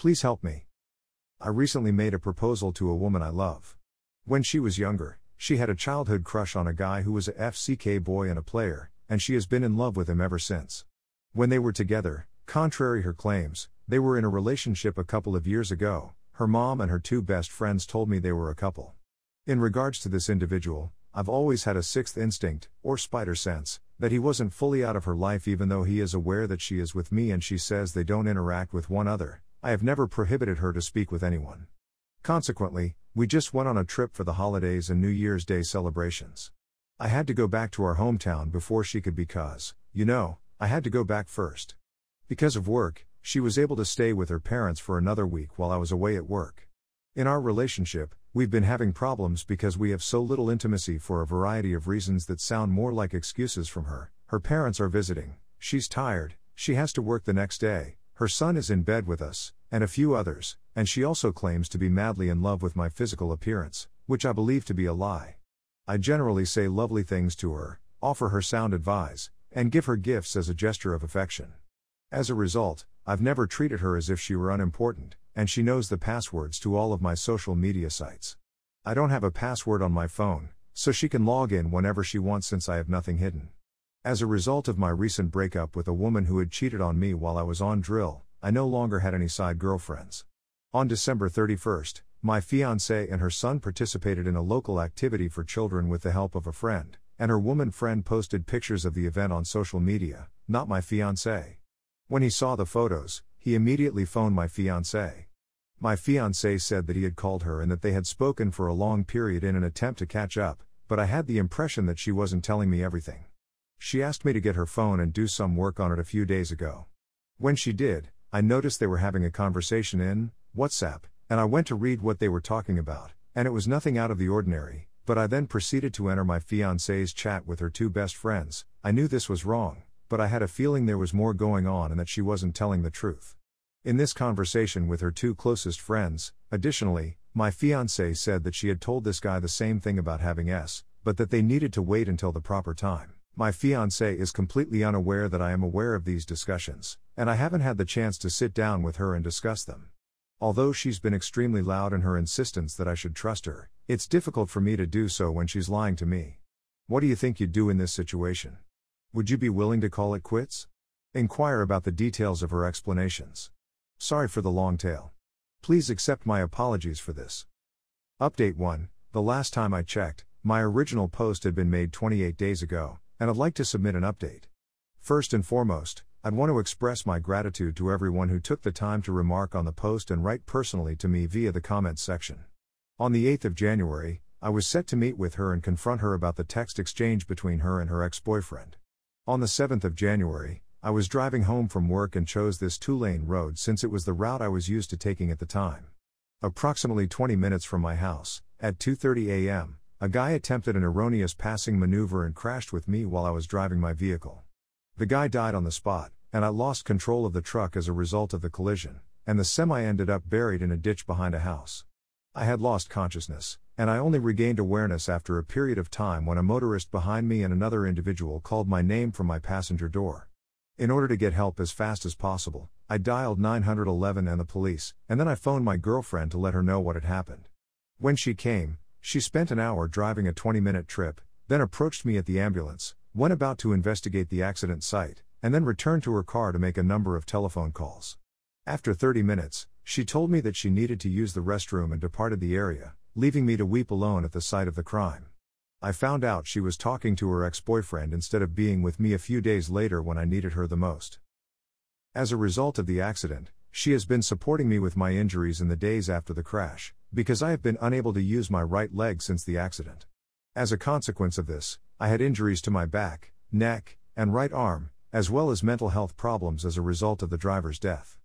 Please help me. I recently made a proposal to a woman I love. When she was younger, she had a childhood crush on a guy who was a FCK boy and a player, and she has been in love with him ever since. When they were together, contrary her claims, they were in a relationship a couple of years ago. Her mom and her two best friends told me they were a couple. In regards to this individual, I've always had a sixth instinct, or spider sense, that he wasn't fully out of her life even though he is aware that she is with me and she says they don't interact with one another. I have never prohibited her to speak with anyone. Consequently, we just went on a trip for the holidays and New Year's Day celebrations. I had to go back to our hometown before she could because, I had to go back first. Because of work, she was able to stay with her parents for another week while I was away at work. In our relationship, we've been having problems because we have so little intimacy for a variety of reasons that sound more like excuses from her. Her parents are visiting, she's tired, she has to work the next day, her son is in bed with us, and a few others, and she also claims to be madly in love with my physical appearance, which I believe to be a lie. I generally say lovely things to her, offer her sound advice, and give her gifts as a gesture of affection. As a result, I've never treated her as if she were unimportant, and she knows the passwords to all of my social media sites. I don't have a password on my phone, so she can log in whenever she wants since I have nothing hidden. As a result of my recent breakup with a woman who had cheated on me while I was on drill, I no longer had any side girlfriends. On December 31st, my fiancée and her son participated in a local activity for children with the help of a friend, and her woman friend posted pictures of the event on social media, not my fiancé. When he saw the photos, he immediately phoned my fiancée. My fiancé said that he had called her and that they had spoken for a long period in an attempt to catch up, but I had the impression that she wasn't telling me everything. She asked me to get her phone and do some work on it a few days ago. When she did, I noticed they were having a conversation in WhatsApp, and I went to read what they were talking about, and it was nothing out of the ordinary, but I then proceeded to enter my fiancée's chat with her two best friends. I knew this was wrong, but I had a feeling there was more going on and that she wasn't telling the truth. In this conversation with her two closest friends, additionally, my fiancée said that she had told this guy the same thing about having but that they needed to wait until the proper time. My fiancée is completely unaware that I am aware of these discussions, and I haven't had the chance to sit down with her and discuss them. Although she's been extremely loud in her insistence that I should trust her, it's difficult for me to do so when she's lying to me. What do you think you'd do in this situation? Would you be willing to call it quits? Inquire about the details of her explanations. Sorry for the long tail. Please accept my apologies for this. Update 1. The last time I checked, my original post had been made 28 days ago, and I'd like to submit an update. First and foremost, I'd want to express my gratitude to everyone who took the time to remark on the post and write personally to me via the comments section. On the 8th of January, I was set to meet with her and confront her about the text exchange between her and her ex-boyfriend. On the 7th of January, I was driving home from work and chose this 2-lane road since it was the route I was used to taking at the time. Approximately 20 minutes from my house, at 2:30 a.m., a guy attempted an erroneous passing maneuver and crashed with me while I was driving my vehicle. The guy died on the spot, and I lost control of the truck as a result of the collision, and the semi ended up buried in a ditch behind a house. I had lost consciousness, and I only regained awareness after a period of time when a motorist behind me and another individual called my name from my passenger door. In order to get help as fast as possible, I dialed 911 and the police, and then I phoned my girlfriend to let her know what had happened. When she came, she spent an hour driving a 20-minute trip, then approached me at the ambulance, went about to investigate the accident site, and then returned to her car to make a number of telephone calls. After 30 minutes, she told me that she needed to use the restroom and departed the area, leaving me to weep alone at the site of the crime. I found out she was talking to her ex-boyfriend instead of being with me a few days later when I needed her the most. As a result of the accident, she has been supporting me with my injuries in the days after the crash, because I have been unable to use my right leg since the accident. As a consequence of this, I had injuries to my back, neck, and right arm, as well as mental health problems as a result of the driver's death.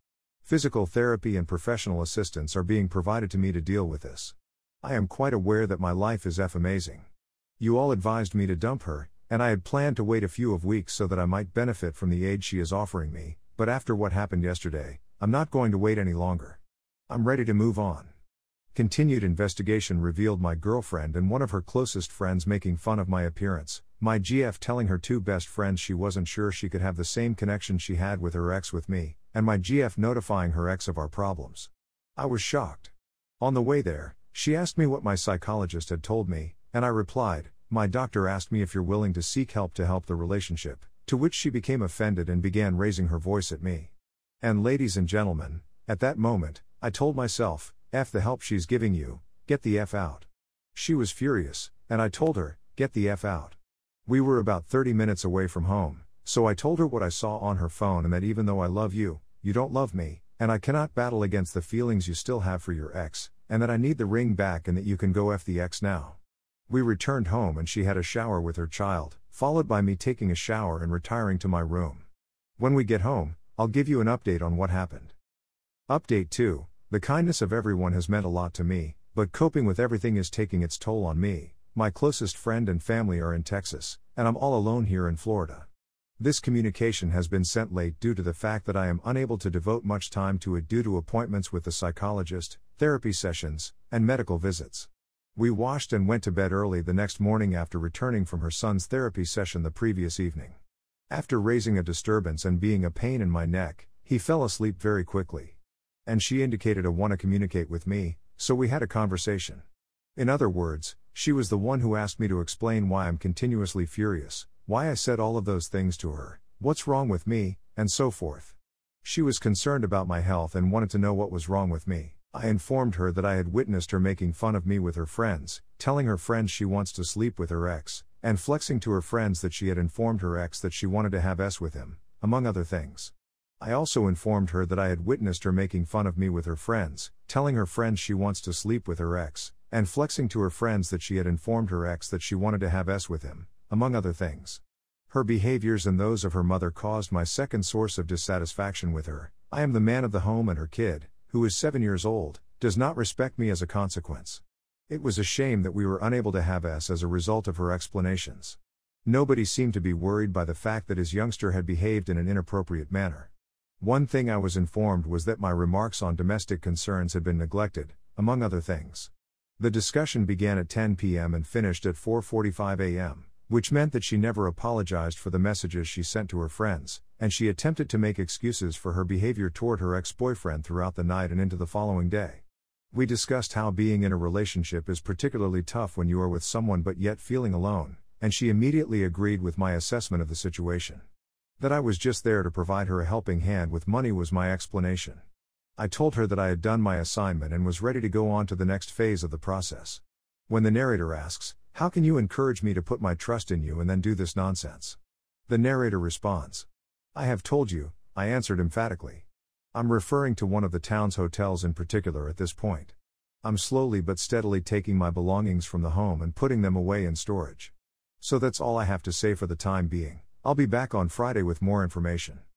Physical therapy and professional assistance are being provided to me to deal with this. I am quite aware that my life is amazing. You all advised me to dump her, and I had planned to wait a few weeks so that I might benefit from the aid she is offering me, but after what happened yesterday, I'm not going to wait any longer. I'm ready to move on. Continued investigation revealed my girlfriend and one of her closest friends making fun of my appearance, my GF telling her two best friends she wasn't sure she could have the same connection she had with her ex with me, and my GF notifying her ex of our problems. I was shocked. On the way there, she asked me what my psychologist had told me, and I replied, "My doctor asked me if you're willing to seek help to help the relationship," to which she became offended and began raising her voice at me. And ladies and gentlemen, at that moment, I told myself, F the help she's giving you, get the F out. She was furious, and I told her, get the F out. We were about 30 minutes away from home, so I told her what I saw on her phone and that even though I love you, you don't love me, and I cannot battle against the feelings you still have for your ex, and that I need the ring back and that you can go F the ex now. We returned home and she had a shower with her child, followed by me taking a shower and retiring to my room. When we get home, I'll give you an update on what happened. Update 2. The kindness of everyone has meant a lot to me, but coping with everything is taking its toll on me. My closest friend and family are in Texas, and I'm all alone here in Florida. This communication has been sent late due to the fact that I am unable to devote much time to it due to appointments with the psychologist, therapy sessions, and medical visits. We washed and went to bed early the next morning after returning from her son's therapy session the previous evening. After raising a disturbance and being a pain in my neck, he fell asleep very quickly. And she indicated a want to communicate with me, so we had a conversation. In other words, she was the one who asked me to explain why I'm continuously furious, why I said all of those things to her, what's wrong with me, and so forth. She was concerned about my health and wanted to know what was wrong with me. I informed her that I had witnessed her making fun of me with her friends, telling her friends she wants to sleep with her ex, and flexing to her friends that she had informed her ex that she wanted to have S with him, among other things. I also informed her that I had witnessed her making fun of me with her friends, telling her friends she wants to sleep with her ex, and flexing to her friends that she had informed her ex that she wanted to have S with him, among other things. Her behaviors and those of her mother caused my second source of dissatisfaction with her. I am the man of the home and her kid, who is 7 years old, does not respect me as a consequence. It was a shame that we were unable to have S as a result of her explanations. Nobody seemed to be worried by the fact that his youngster had behaved in an inappropriate manner. One thing I was informed was that my remarks on domestic concerns had been neglected, among other things. The discussion began at 10 p.m. and finished at 4:45 a.m., which meant that she never apologized for the messages she sent to her friends, and she attempted to make excuses for her behavior toward her ex-boyfriend throughout the night and into the following day. We discussed how being in a relationship is particularly tough when you are with someone but yet feeling alone, and she immediately agreed with my assessment of the situation. That I was just there to provide her a helping hand with money was my explanation. I told her that I had done my assignment and was ready to go on to the next phase of the process. When the narrator asks, "How can you encourage me to put my trust in you and then do this nonsense?" The narrator responds, "I have told you," I answered emphatically. I'm referring to one of the town's hotels in particular at this point. I'm slowly but steadily taking my belongings from the home and putting them away in storage. So that's all I have to say for the time being. I'll be back on Friday with more information.